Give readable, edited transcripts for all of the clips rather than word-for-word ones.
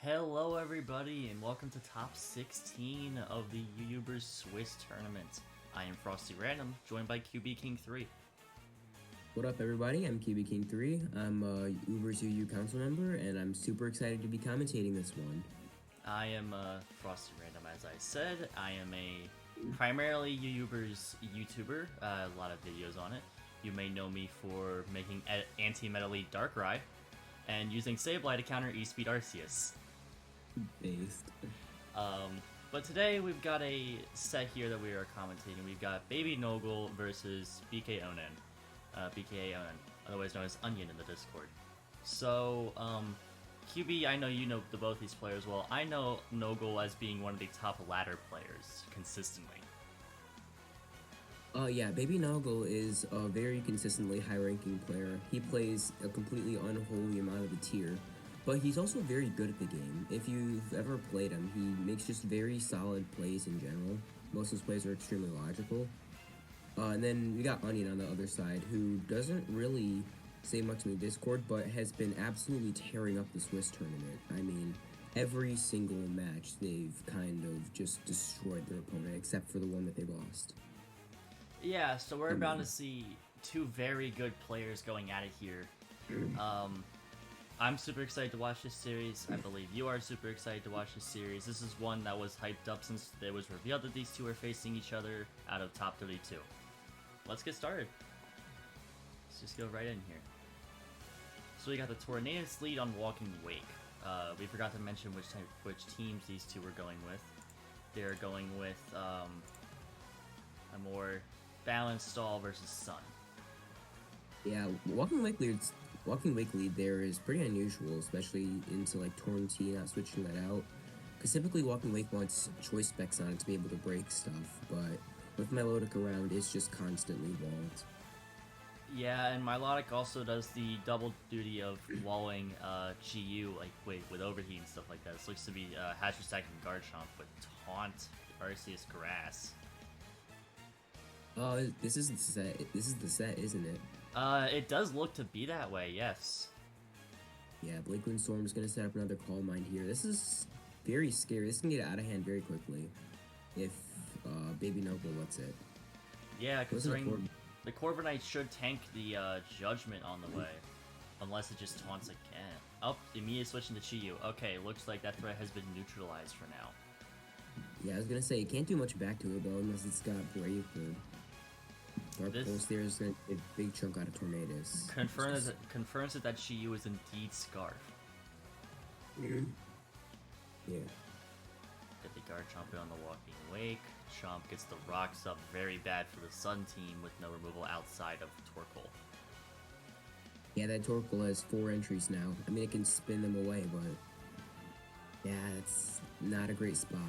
Hello everybody and welcome to top 16 of the UUbers Swiss tournament. I am Frosty Random, joined by QB King 3. What up everybody, I'm QB King 3. I'm a UUbers UU council member and I'm super excited to be commentating this one. I am Frosty Random, as I said. I am a primarily UUbers YouTuber, a lot of videos on it. You may know me for making anti-meta lead Darkrai and using Sableye to counter E-Speed Arceus. Based. But today we've got a set here that we are commentating. We've got Babynogal versus BK Onen. BK Onen, otherwise known as Onion in the Discord. So, QB, I know you know both these players well. I know Nogal as being one of the top ladder players consistently. Yeah, Babynogal is a very consistently high-ranking player. He plays a completely unholy amount of the tier, but he's also very good at the game. If you've ever played him, he makes just very solid plays in general. Most of his plays are extremely logical. And then we got Onion on the other side, who doesn't really say much in the Discord, but has been absolutely tearing up the Swiss tournament. I mean, every single match, they've kind of just destroyed their opponent, except for the one that they lost. Yeah, so we're about to see two very good players going at it here. I'm super excited to watch this series. I believe you are super excited to watch this series. This is one that was hyped up since it was revealed that these two are facing each other out of top 32. Let's get started. Let's just go right in here. So we got the Tornadus lead on Walking Wake. We forgot to mention which teams these two were going with. They're going with a more balanced Stall versus Sun. Yeah, Walking Wake lead there is pretty unusual, especially into like Torn T, not switching that out. Because typically Walking Wake wants choice specs on it to be able to break stuff, but with Milotic around, it's just constantly walled. Yeah, and Milotic also does the double duty of walling GU like with overheat and stuff like that. This looks to be Hatcher stacking Garchomp with Taunt Arceus Grass. Oh, this is the set. This is the set, isn't it? It does look to be that way, yes. Yeah, Blakewind Storm is going to set up another Calm Mind here. This is very scary. This can get out of hand very quickly if Babynogal lets it. Yeah, considering the Corviknight should tank the Judgment on the way. Unless it just taunts again. Oh, immediately switching to Chiyu. Okay, looks like that threat has been neutralized for now. Yeah, I was going to say, it can't do much back to it, though, unless it's got Brave or Dark Pulse. There's a big chunk out of Tornadus. Confirms that Chiyu is indeed Scarf. Yeah. Get the Garchomp on the Walking Wake. Chomp gets the rocks up very bad for the Sun team with no removal outside of Torkoal. Yeah, that Torkoal has 4 entries now. I mean, it can spin them away, but yeah, it's not a great spot.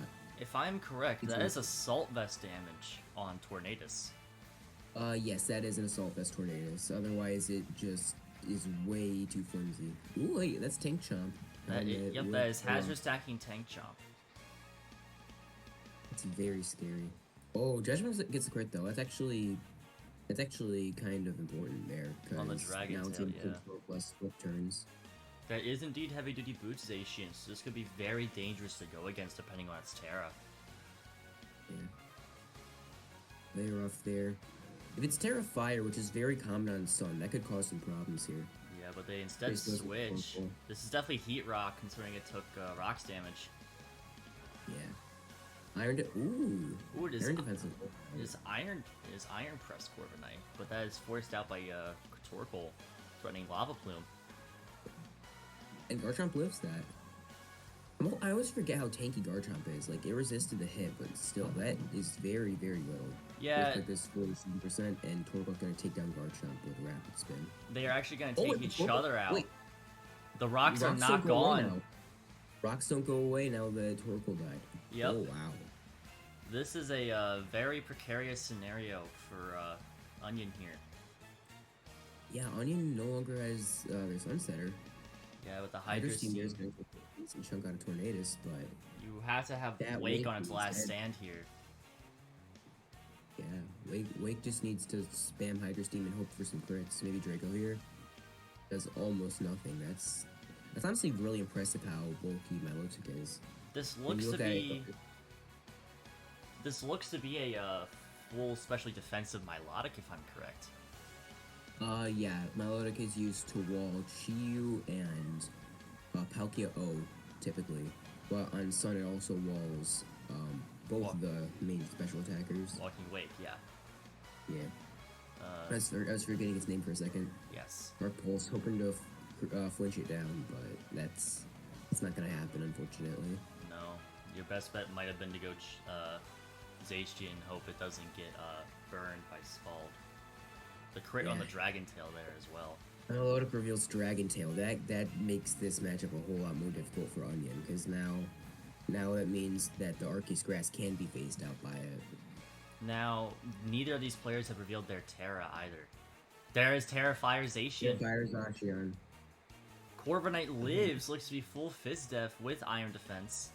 If I'm correct, that is Assault Vest damage on Tornadus. Yes, that is an Assault Vest Tornadus. Otherwise, it just is way too flimsy. Ooh, wait, that's Tank Chomp. Yep, that is Hazard stacking Tank Chomp. It's very scary. Oh, Judgment gets a crit though. That's actually kind of important there. On the Dragon Tail, yeah. Plus flip turns. That is indeed heavy duty bootization, so this could be very dangerous to go against depending on its Terra. Yeah. Very rough there. If it's Terra Fire, which is very common on Sun, that could cause some problems here. Yeah, but they instead switch. This is definitely Heat Rock, considering it took Rocks damage. Yeah. Ooh, Iron Defensive. Is Iron Press Corviknight, but that is forced out by Torkoal, threatening Lava Plume. And Garchomp lives that. I always forget how tanky Garchomp is. Like, it resisted the hit, but still, that is very, very low. Yeah. Like this 47%, and Torkoal's going to take down Garchomp with Rapid Spin. They are actually going to take each other out. Wait. The rocks are not gone. Rocks don't go away now that Torkoal died. Yep. Oh, wow. This is a very precarious scenario for Onion here. Yeah, Onion no longer has their Sunsetter. Yeah, with the Hydra Steam. There's going to get a decent chunk out of Tornadus, but you have to have Wake on its last stand here. Yeah, Wake just needs to spam Hydra Steam and hope for some crits. Maybe Draco here does almost nothing. That's It's honestly really impressive how bulky Milotic is. This When looks you to look at be it, a full, especially defensive Milotic, if I'm correct. yeah, Milotic is used to wall Chiyu and Palkia O, typically. But on Sun, it also walls both Walk- the main special attackers. Walking Wake, yeah. Yeah. Uh, I was forgetting its name for a second. yes. Dark Pulse, hoping to flinch it down, but it's not gonna happen, unfortunately. No. Your best bet might have been to go Zacian and hope it doesn't get burned by Scald. The crit on the Yeah. Dragon Tail there as well. Milotic reveals Dragon Tail. That makes this matchup a whole lot more difficult for Onion, because now that means that the Arceus Grass can be phased out by it. Now, neither of these players have revealed their Terra either. There is Terra Fire Zacian. Fire Zacian. Corviknight lives, looks to be full Fizz Def with Iron Defense.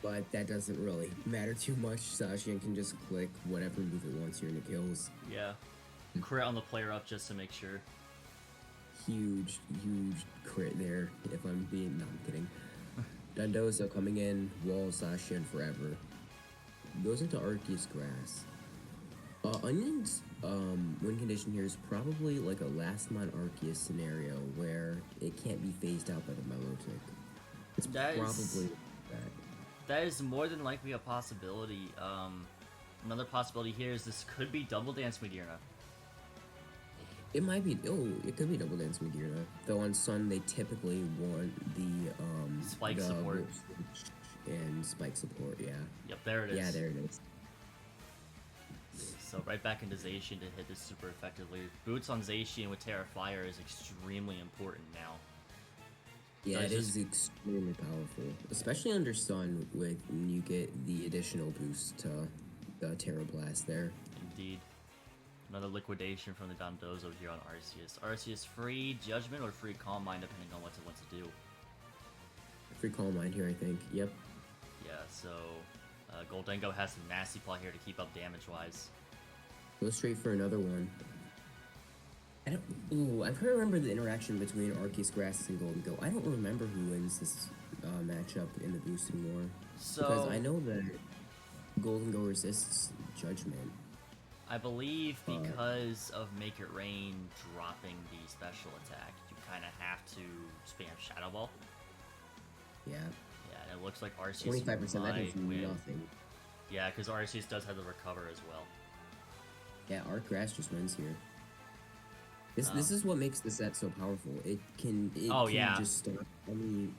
But that doesn't really matter too much. Zacian can just click whatever move it wants here and it kills. Yeah. Crit on the player up just to make sure. Huge crit there, if I'm being... No, I'm kidding. Dondozo coming in, walls Zacian forever. Goes into Arceus Grass. Onion's win condition here is probably like a last mon Arceus scenario where it can't be phased out by the Milotic. It's That is- probably that. That is more than likely a possibility. Another possibility here is this could be Double Dance Meteorna. It might be. Oh, it could be Double Dance Meteorna. Though on Sun they typically want the Spike the support. whip switch and spike support. Yeah. Yep, there it is. Yeah, there it is. So right back into Zacian to hit this super effectively. Boots on Zacian with Terra Fire is extremely important now. Yeah, So it it's is extremely powerful, especially under Sun when you get the additional boost to the Terra Blast there. Indeed. Another liquidation from the Dondozo here on Arceus. Arceus free Judgment or free Calm Mind depending on what it wants to do. Free Calm Mind here, I think. Yep. Yeah, so Goldengo has some nasty plot here to keep up damage-wise. Go straight for another one. I'm trying to remember the interaction between Arceus Grass and Golden Go. I don't remember who wins this matchup in the boosting war. So Because I know that Golden Go resists Judgment. I believe because of Make It Rain dropping the special attack, you kind of have to spam Shadow Ball. Yeah. Yeah, and it looks like Arceus 25%, that is might win. nothing. Yeah, because Arceus does have the recover as well. Yeah, Arc Grass just wins here. This is what makes the set so powerful. It can yeah. just stop. I mean,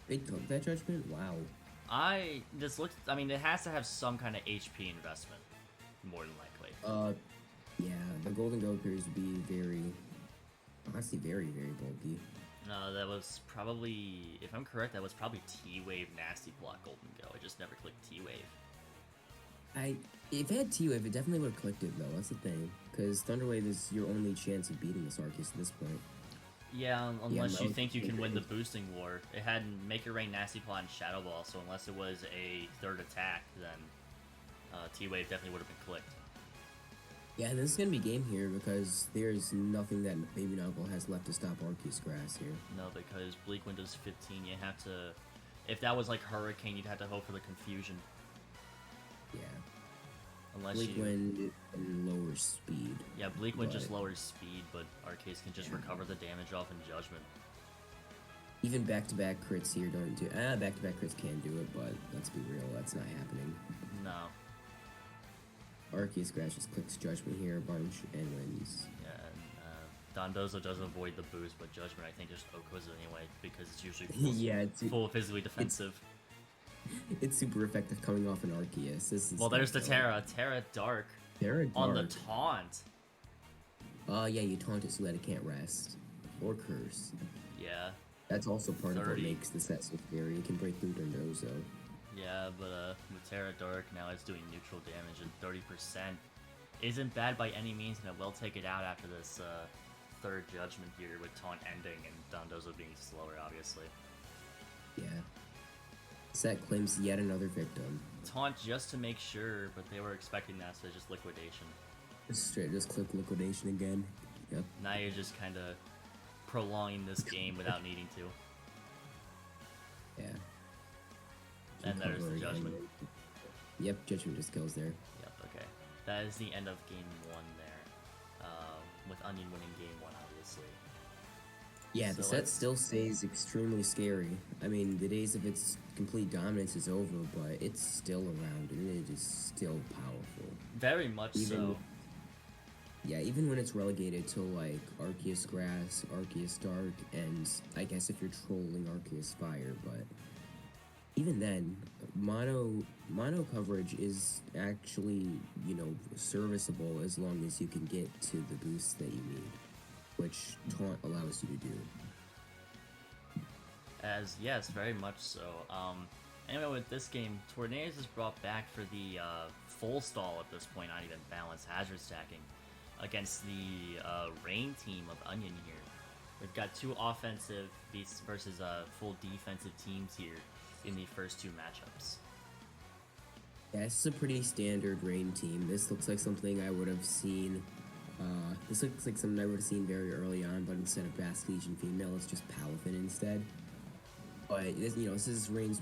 it took that Judgment? Wow. I mean, it has to have some kind of HP investment, more than likely. Yeah, the Golden Go appears to be honestly very, very bulky. No, that was probably, if I'm correct, that was probably T-Wave Nasty Block Golden Go. I just never clicked T-Wave. If it had T-Wave, it definitely would have clicked it, though. That's the thing. Because Thunder Wave is your only chance of beating this Arceus at this point. Yeah, unless you no, think you can win the it- boosting war. It had Make It Rain, Nasty Plot, and Shadow Ball, so unless it was a third attack, then T-Wave definitely would have been clicked. Yeah, this is going to be game here because there's nothing that Babynoggle has left to stop Arceus Grass here. No, because Bleak Window's 15, you have to... If that was like Hurricane, you'd have to hope for the confusion. Yeah. Unless Bleak you... Wind and lower speed. Yeah, Bleak Wind just but- lowers speed, but Arceus can just recover the damage off in Judgment. Even back-to-back crits here don't do... back-to-back crits can do it, but let's be real, that's not happening. No. Arceus Grass just clicks Judgment here a bunch and wins. Yeah, and Dondozo does avoid the boost, but Judgment I think just Okos it anyway, because it's usually Yeah, it's full physically defensive. It's super effective coming off an Arceus. This is Well, there's the like, Terra. Terra Dark Terra on the Dark. taunt. Yeah, you taunt it so that it can't rest. Or curse. Yeah, That's also part of what 30. makes the set so scary. It can break through Dondozo. yeah, but with Terra Dark now it's doing neutral damage and 30% isn't bad by any means, and it will take it out after this third Judgment here with taunt ending and Dondozo being slower, obviously. Yeah. Set claims yet another victim. Taunt just to make sure, but they were expecting that, so just liquidation. Just click liquidation again. Yep. Now you're just kind of prolonging this game without needing to. Yeah. And there's the judgment. Yep, judgment just goes there. Yep, okay. That is the end of game 1 there. With Onion winning game 1, obviously. Yeah, So the set still stays extremely scary. I mean, the days of its complete dominance is over, but it's still around, and it is still powerful. Very much so. Yeah, even when it's relegated to, like, Arceus Grass, Arceus Dark, and I guess if you're trolling Arceus Fire, but even then, mono coverage is actually, serviceable as long as you can get to the boosts that you need, which Taunt allows you to do. Yes, very much so. Anyway, with this game, Tornadoes is brought back for the full stall at this point, not even balanced hazard stacking, against the Rain team of Onion here. We've got 2 offensive beasts versus full defensive teams here in the first 2 matchups. Yeah, this is a pretty standard Rain team. This looks like something I would have seen. This looks like something I would have seen very early on, but instead of Basque Legion female, it's just Palafin instead. But this is Rain's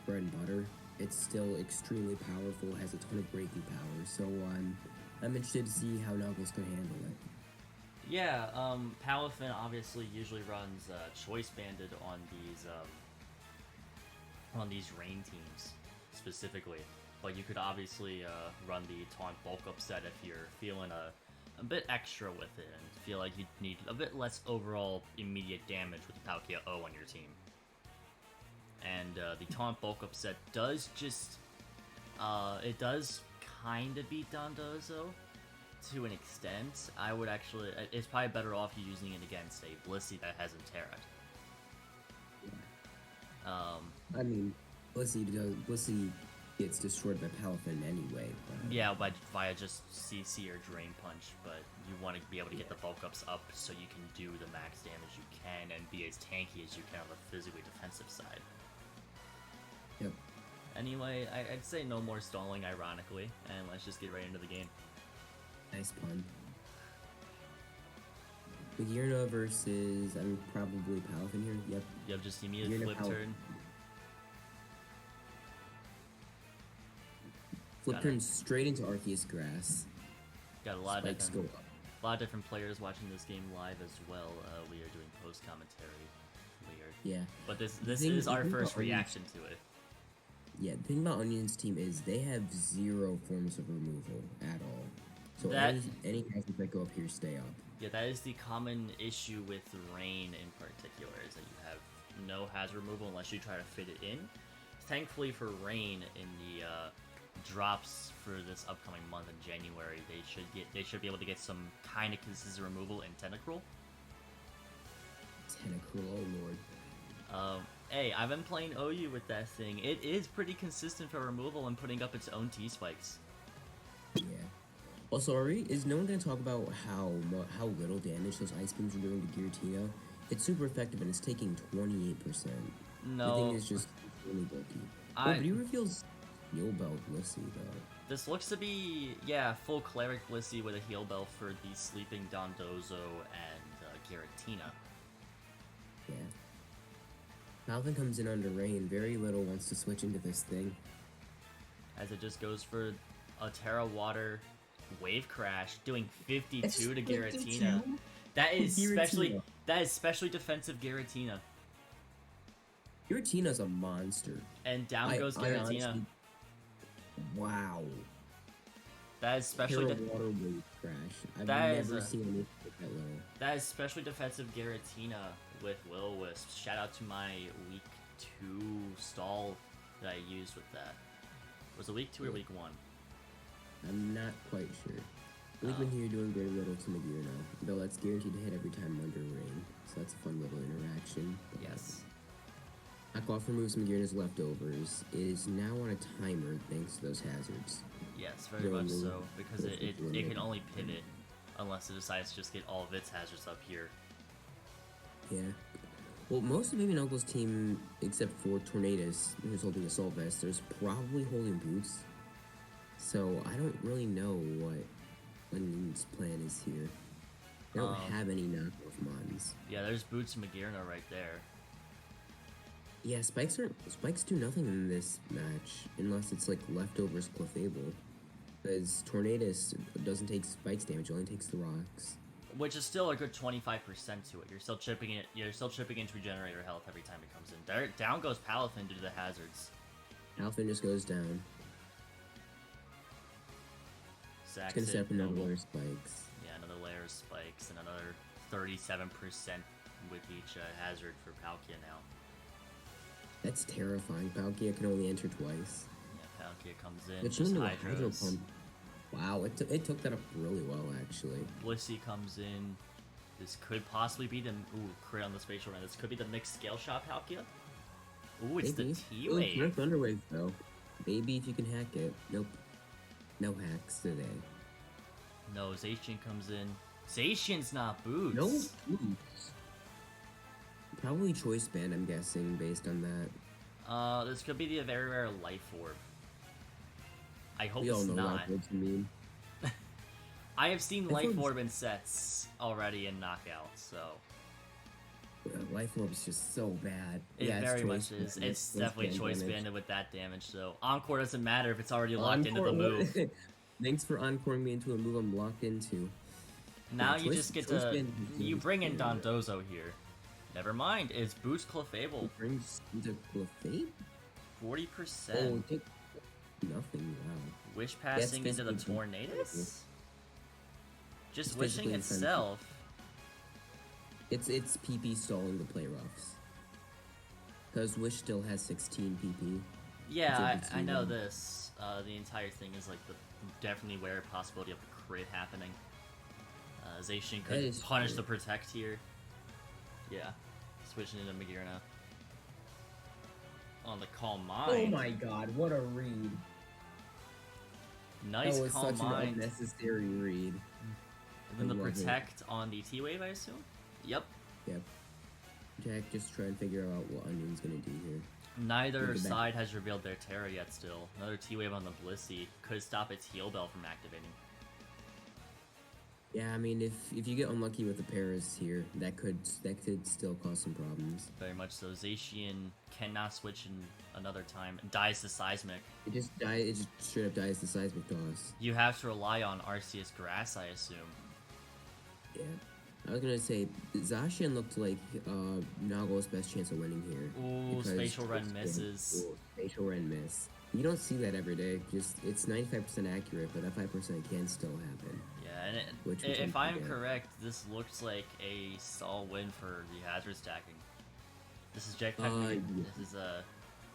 bread and butter. It's still extremely powerful, has a ton of breaking power. So I'm interested to see how Knuckles can handle it. Yeah, Palafin obviously usually runs Choice Banded on these Rain teams specifically, but you could obviously run the Taunt Bulk Up set if you're feeling a bit extra with it and feel like you need a bit less overall immediate damage with the Palkia O on your team. And the Taunt Bulk Up set does just, it does kind of beat Dondozo to an extent. I would actually, it's probably better off you using it against a Blissey that has Interact. I mean, Blissey gets destroyed by Palafin anyway. But... Yeah, via just CC or Drain Punch, but you want to be able to get the bulk ups up so you can do the max damage you can and be as tanky as you can on the physically defensive side. Yep. Anyway, I'd say no more stalling, ironically, and let's just get right into the game. Nice pun. Bagirna versus, probably Palafin here. Yep. Yep, just immediate flip turn. Flip turn straight into Arceus Grass. Got a lot of different players watching this game live as well. We are doing post commentary. Weird. Yeah. But this is our first reaction to it. Yeah, the thing about Onion's team is they have 0 forms of removal at all. So any hazards that go up here stay up. Yeah, that is the common issue with Rain in particular, is that you have no hazard removal unless you try to fit it in. Thankfully for Rain, in the drops for this upcoming month in January, they should be able to get some kind of consistent removal in Tentacruel. Tentacruel, oh lord. Hey, I've been playing OU with that thing. It is pretty consistent for removal and putting up its own T-spikes. Yeah. Also, is no one going to talk about how little damage those ice beams are doing to Giratina? It's super effective and it's taking 28%. No. The thing is just really bulky. But he reveals Heal Bell Blissey, though. This looks to be, full Cleric Blissey with a Heal Bell for the Sleeping Dondozo and Giratina. Yeah. Palafin comes in under Rain. Very little wants to switch into this thing. As it just goes for a Terra Water Wave Crash, doing 52 to Giratina. That is especially defensive Giratina. Giratina's a monster. And down goes Giratina. Honestly, wow. That is especially Water Wave Crash. I've never seen anything that low. That is especially defensive Giratina with Will-O-Wisp. Shout out to my week 2 stall that I used with that. Was it week 2 or week 1? I'm not quite sure. Leakman here doing very little to Magirna, though that's guaranteed to hit every time under Rain, so that's a fun little interaction. Yes. Aquaff removes Magirna's leftovers. It is now on a timer thanks to those hazards. Yes, very much so, because it can only pivot unless it decides to just get all of its hazards up here. Yeah. Well, most of BabynogalX's team, except for Tornadus, who's holding Assault Vest, is probably holding Boots. So I don't really know what Onion's plan is here. They don't have any knockoff mons. Yeah, there's Boots and Magirna right there. Yeah, spikes do nothing in this match unless it's like leftovers Clefable. Because Tornadus doesn't take spikes damage, only takes the rocks. Which is still a good 25% to it. You're still chipping it. You're still chipping into Regenerator health every time it comes in. There, down goes Palafin due to the hazards. Palafin just goes down. Saxon, it's gonna set up another layer of spikes. Yeah, another layer of spikes and another 37% with each hazard for Palkia now. That's terrifying. Palkia can only enter twice. Yeah, Palkia comes in. It's just into a Hydros. Hydro Pump. Wow, it took that up really well, actually. Blissey comes in. This could possibly be the crit on the spatial run. This could be the mixed scale shot Palkia. Ooh, it's Maybe. the T-Wave. No Thunder Wave though. Maybe if you can hack it. Nope. No hacks today. No, Zacian comes in. Zacian's not Boots. No Boots. Probably Choice Band, I'm guessing, based on that. This could be the very rare Life Orb. I hope We all it's know not. what you mean. I have seen Life Orb's- Orb in sets already in Knockout, so Life Orb is just so bad. it yeah, very it's much choice is. band. It's definitely band choice damage. banded with that damage, though. Encore doesn't matter if it's already locked into Encore- the move. Thanks for encoring me into a move I'm locked into. Now Yeah, you choice- just get choice to band is you really bring in good. Dondozo here. Never mind, it's Boots Clefable, It brings into Clefable? 40%. Oh, it took nothing, wow. Wish passing into the physically Tornadus? Just It's wishing physically itself. It's PP stalling the play roughs. Because Wish still has 16 PP. Yeah, It's I know over to this. The entire thing is like the definitely rare possibility of a crit happening. Zacian That could is punish true. the Protect here. Yeah. Switching into Magirna. On the Calm Mind. Oh my god, what a read. Nice That was Calm such Mind. an unnecessary read. And then the I love it. Protect on the T-Wave, I assume? Yep. Yep. Jack, just try and figure out what Onion's gonna do here. Neither Look at that. side has revealed their Terra yet still. Another T-Wave on the Blissey could stop its Heal Bell from activating. Yeah, I mean, if you get unlucky with the Paras here, that could still cause some problems. Very much so. Zacian cannot switch in another time. Dies to Seismic. It just straight up dies the seismic toss. You have to rely on Arceus Grass, I assume. Yeah. I was gonna say, Zacian looked like Nago's best chance of winning here. Ooh, because Spatial Run Choice Band- misses. Ooh, Spatial Run miss. You don't see that every day. Just it's 95% accurate, but that 5% can still happen. Yeah, and Which we if can I'm forget. correct, this looks like a stall win for the hazard stacking. This is Jetpack. Yeah. This is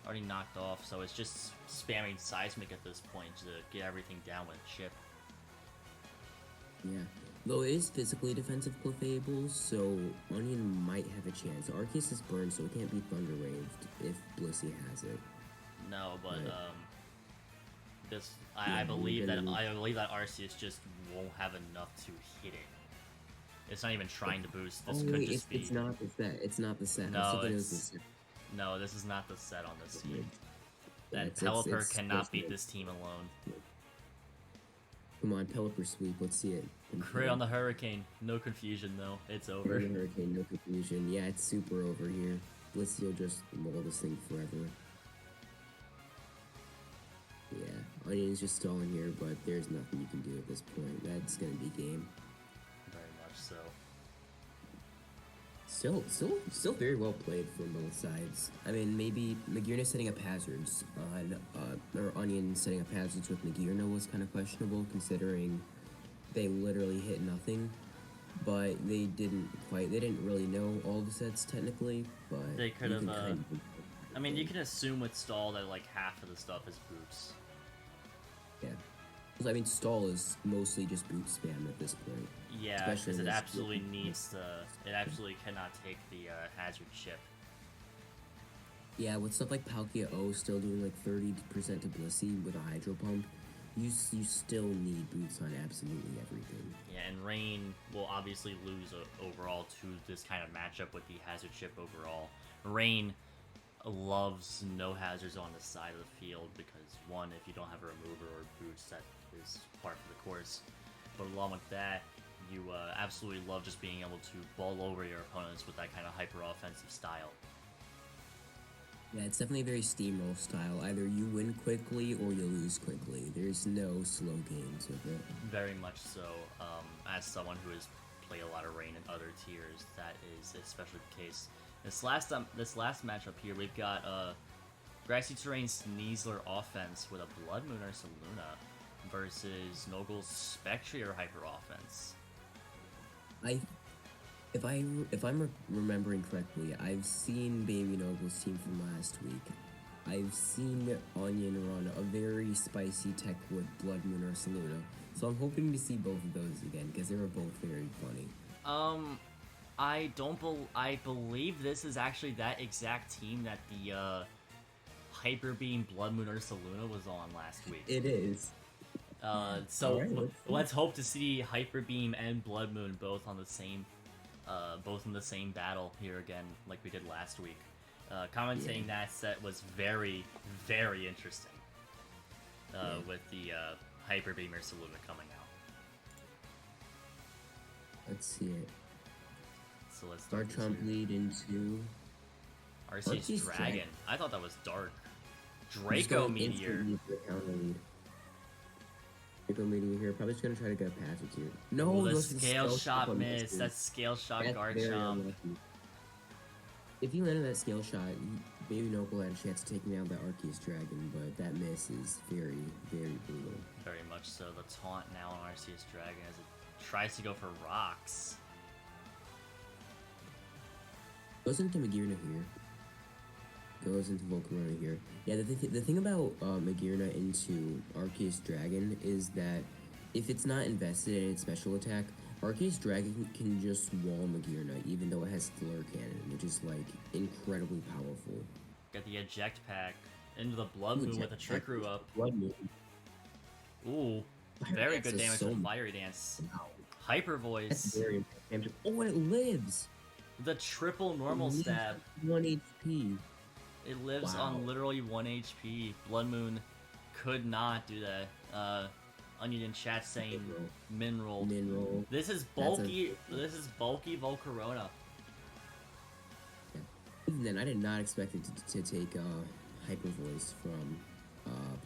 already knocked off, so it's just spamming Seismic at this point to get everything down with Chip. Yeah. Though it is physically defensive Clefable, so Onion might have a chance. Arceus is burned, so it can't be Thunder Waved if Blissey has it. No, but Right. this Yeah, I believe that we're gonna- Arceus just won't have enough to hit it. It's not even trying to boost. This Oh could wait, just be. it's not the set. It's not the set. I No, was thinking it was the it's- set. No, this is not the set on this team. Yeah, That it's Pelipper supposed cannot to beat be- this team alone. Come on, Pelipper sweep. Let's see it. Crit on the Hurricane. No confusion though. It's over. Over Hurricane, no confusion. Yeah, it's super over here. Blissey will just roll this thing forever. Yeah, Onion's just stalling here, but there's nothing you can do at this point. That's gonna be game. Very much so. Still very well played from both sides. I mean, maybe Magirna setting up hazards on, or Onion setting up hazards with Magirna was kind of questionable, considering they literally hit nothing. But they didn't really know all the sets technically, but They could you have, can kind of- I mean, you can assume with Stall that like half of the stuff is boots. Yeah. I mean, stall is mostly just boot spam at this point. Yeah, Especially because it this- absolutely needs to. It absolutely cannot take the hazard chip. Yeah, with stuff like Palkia O still doing like 30% to Blissey with a Hydro Pump, you still need boots on absolutely everything. Yeah, and Rain will obviously lose overall to this kind of matchup with the hazard chip overall. Rain loves no hazards on the side of the field because one, if you don't have a remover or boots, that is part of the course. But along with that, you absolutely love just being able to ball over your opponents with that kind of hyper-offensive style. Yeah, it's definitely a very steamroll style. Either you win quickly or you lose quickly. There's no slow games with it. Very much so. As someone who has played a lot of Rain in other tiers, that is especially the case. This last matchup here, we've got Grassy Terrain Sneasler offense with a Blood Moon or Saluna versus Nogle's Spectrier hyper offense. If I'm remembering correctly, I've seen Baby Nogle's team from last week. I've seen Onion run a very spicy tech with Blood Moon or Saluna, so I'm hoping to see both of those again because they were both very funny. I believe this is actually that exact team that the Hyper Beam Blood Moon or Saluna was on last week. It is. So right, let's hope to see Hyper Beam and Blood Moon both on the same, both in the same battle here again, like we did last week. Commentating that set was very, very interesting. With the Hyper Beam or Saluna coming out. Let's see it. So let's start. Garchomp lead into Arceus Dragon. I thought that was dark. Draco Meteor. Draco Meteor here. Probably just gonna try to get a passage here. No, ooh, the scale shot miss. That's scale shot Garchomp. If you landed that scale shot, Baby Nogal had a chance to take down that Arceus Dragon, but that miss is very, very brutal. Very much so. The taunt now on Arceus Dragon as it tries to go for rocks. Goes into Magearna here. Goes into Volcarona here. Yeah, the thing about Magearna into Arceus Dragon is that if it's not invested in its special attack, Arceus Dragon can just wall Magearna, even though it has Flare Cannon, which is, like, incredibly powerful. Got the Eject Pack into the Blood Moon with a Trick Room up. Blood Moon. Ooh, very good damage with Fiery Dance. Wow. Hyper Voice. That's very damage. Oh, and it lives! The triple normal stab. 1 HP. It lives on literally 1 HP. Blood Moon could not do that. Onion in chat saying Mineral. This is bulky. This is bulky Volcarona. Yeah. Even then, I did not expect it to take Hyper Voice from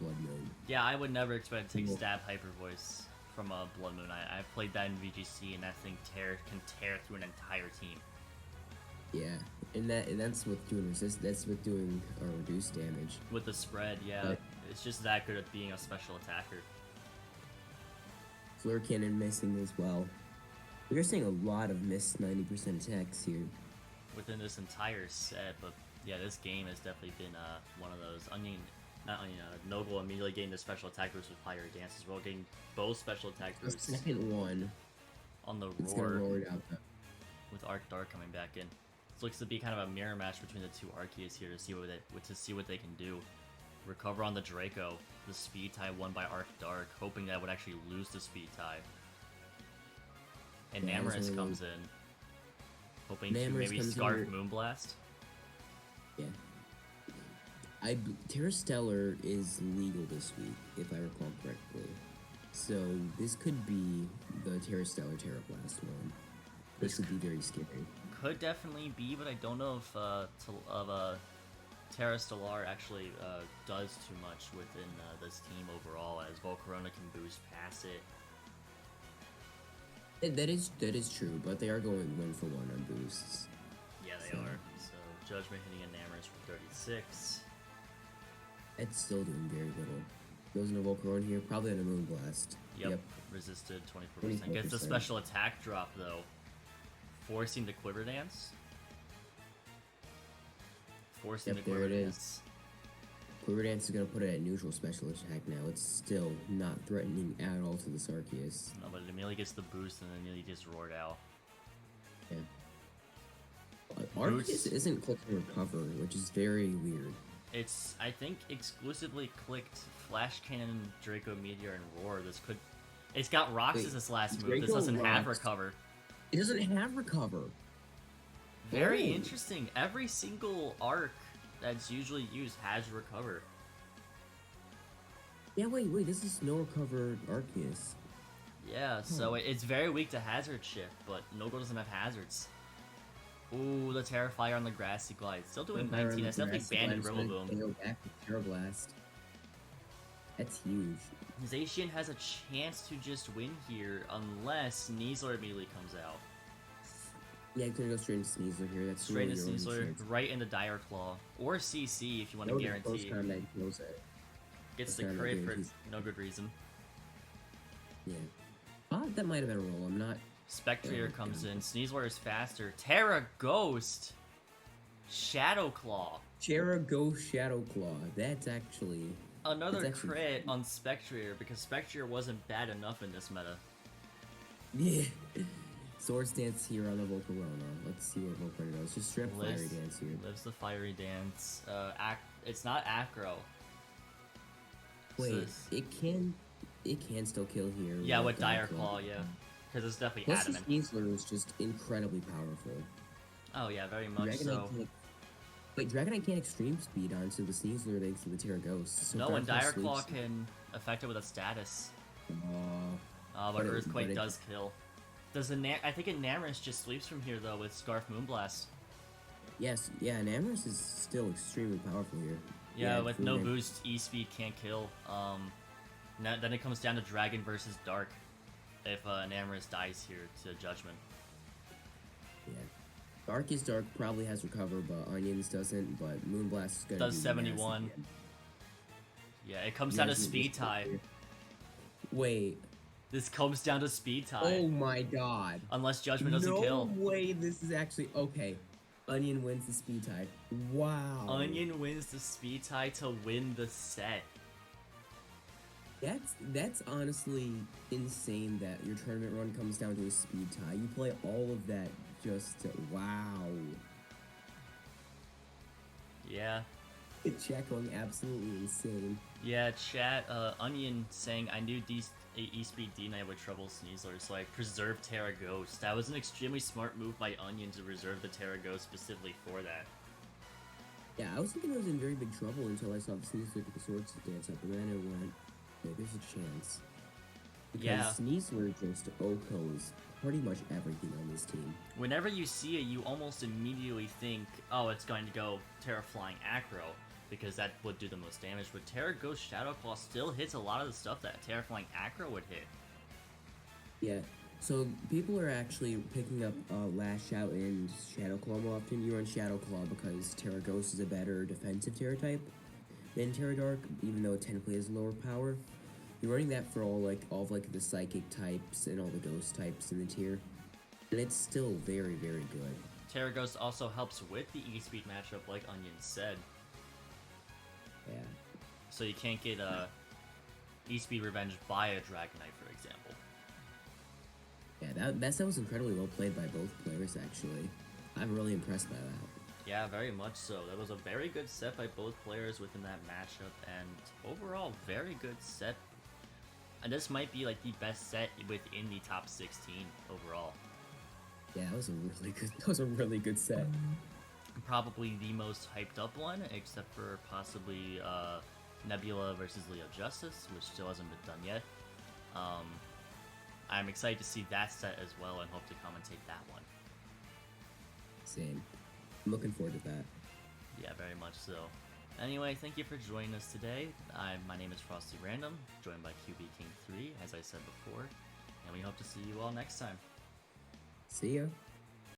Blood Moon. Yeah, I would never expect to take Stab Hyper Voice from Blood Moon. I played that in VGC, and that thing can tear through an entire team. Yeah, and that's with doing resist. That's with doing reduced damage. With the spread, yeah, but it's just that good at being a special attacker. Flare Cannon missing as well. We're seeing a lot of missed 90% attacks here within this entire set. But yeah, this game has definitely been one of those. Noble immediately getting the special attack boost with Fire Dance as well, getting both special attack boosts. The second one on the it's roar. Roar it out, with Arc Dark coming back in. This looks to be kind of a mirror match between the two Arceus here to see what they can do. Recover on the Draco. The speed tie won by Arc Dark, hoping that would actually lose the speed tie. And yeah, Namorous comes in, hoping to maybe Scarf Moonblast. Yeah. Terra Stellar is legal this week, if I recall correctly. So this could be the Terra Stellar Terra Blast one. This would be very scary. Could definitely be, but I don't know if Terra Stellar actually does too much within this team overall, as Volcarona can boost past it. That is true, but they are going 1-for-1 on boosts. Yeah, they are. So Judgment hitting Enamorous for 36. It's still doing very little. Goes into Volcarona here, probably on a Moonblast. Yep. Resisted 24%. Gets the special attack drop though, forcing the Quiver Dance. Forcing the Quiver Dance. Quiver Dance is going to put it at neutral special attack now. It's still not threatening at all to the Arceus. No, but it immediately gets the boost and then immediately gets roared out. Yeah. Arceus isn't clicking Recover, which is very weird. It's, I think, exclusively clicked Flash Cannon, Draco Meteor, and Roar. It's got Rocks as its last move. This doesn't have Recover. It doesn't have Recover. Very interesting. Every single arc that's usually used has Recover. Yeah, wait, this is no Recover Arceus. Yeah, so it's very weak to hazard shift, but Nogo doesn't have hazards. Ooh, the Terrifier on the Grassy Glide. Still doing 19. That's definitely banned in Rillaboom. They go back with Terra Blast. That's huge. Zacian has a chance to just win here unless Sneasler immediately comes out. Yeah, gonna go straight into Sneasler here. That's Straight really into your only Sneasler, chance. right into Dire Claw. Or CC if you want to guarantee. Kills it. Gets Close the combat crit for guarantees. no good reason. Yeah. That might have been a roll. I'm not. Spectrier comes in. Sneasler is faster. Terra Ghost! Shadow Claw. Terra Ghost Shadow Claw. That's actually. Another actually crit on Spectrier because Spectrier wasn't bad enough in this meta. Yeah. Swords Dance here on the Volcarona. Let's see what Volcarona does. Just strip Fiery Dance here. Lives the Fiery Dance. It's not Acro. Wait, So it can still kill here. yeah, with Dire Claw, yeah. Because it's definitely Plus adamant. Sneasler is just incredibly powerful. Oh yeah, very much Dragonite so. Wait, Dragonite can't extreme speed onto the Sneasler thanks to the Terra Ghost. So No, and Dire sleeps. Claw can affect it with a status. But But Earthquake it- does kill. Does I think Enamorus just sweeps from here though with Scarf Moonblast. Yes, yeah, and Amorous is still extremely powerful here. Yeah, with no Fury- boost, E-Speed can't kill. Then it comes down to Dragon versus Dark. If Enamorus dies here to Judgment. Yeah. Dark is Dark probably has Recover, but Onions doesn't, but Moonblast is gonna Does do 71. nasty again. Yeah, it comes down to Imagine speed this tie. here. Wait. This comes down to speed tie. Oh my god. Unless Judgment doesn't kill. No way this is actually okay. Onion wins the speed tie. Wow. Onion wins the speed tie to win the set. That's honestly insane that your tournament run comes down to a speed tie. You play all of that just to, wow. Yeah. Chat going absolutely insane. Yeah, chat, Onion saying, I knew E-Speed D-Knight would trouble Sneasler, so I preserved Terra Ghost. That was an extremely smart move by Onion to reserve the Terra Ghost specifically for that. Yeah, I was thinking I was in very big trouble until I saw the Sneasler get the Swords Dance up, and then it went, okay, there's a chance. Because Yeah. Sneasler just OHKOs pretty much everything on this team. Whenever you see it, you almost immediately think, oh, it's going to go Terra Flying Acro, because that would do the most damage, but Terra Ghost Shadow Claw still hits a lot of the stuff that Terra Flying Acro would hit. Yeah, so people are actually picking up Lash Out and Shadow Claw more often. You run Shadow Claw because Terra Ghost is a better defensive Terra type than Terra Dark, even though it technically has lower power. You're running that for all of the Psychic types and all the Ghost types in the tier, and it's still very, very good. Terra Ghost also helps with the E-Speed matchup, like Onion said. Yeah. So you can't get E-Speed Revenge by a Dragonite, for example. Yeah, that set was incredibly well played by both players, actually. I'm really impressed by that. Yeah, very much so. That was a very good set by both players within that matchup, and overall, very good set. And this might be like the best set within the top 16 overall. Yeah, that was a really good set. Probably the most hyped up one, except for possibly Nebula versus Leo Justice, which still hasn't been done yet. I'm excited to see that set as well and hope to commentate that one. Same. I'm looking forward to that. Yeah, very much so. Anyway, thank you for joining us today. My name is Frosty Random, joined by QB King 3, as I said before, and we hope to see you all next time. See ya.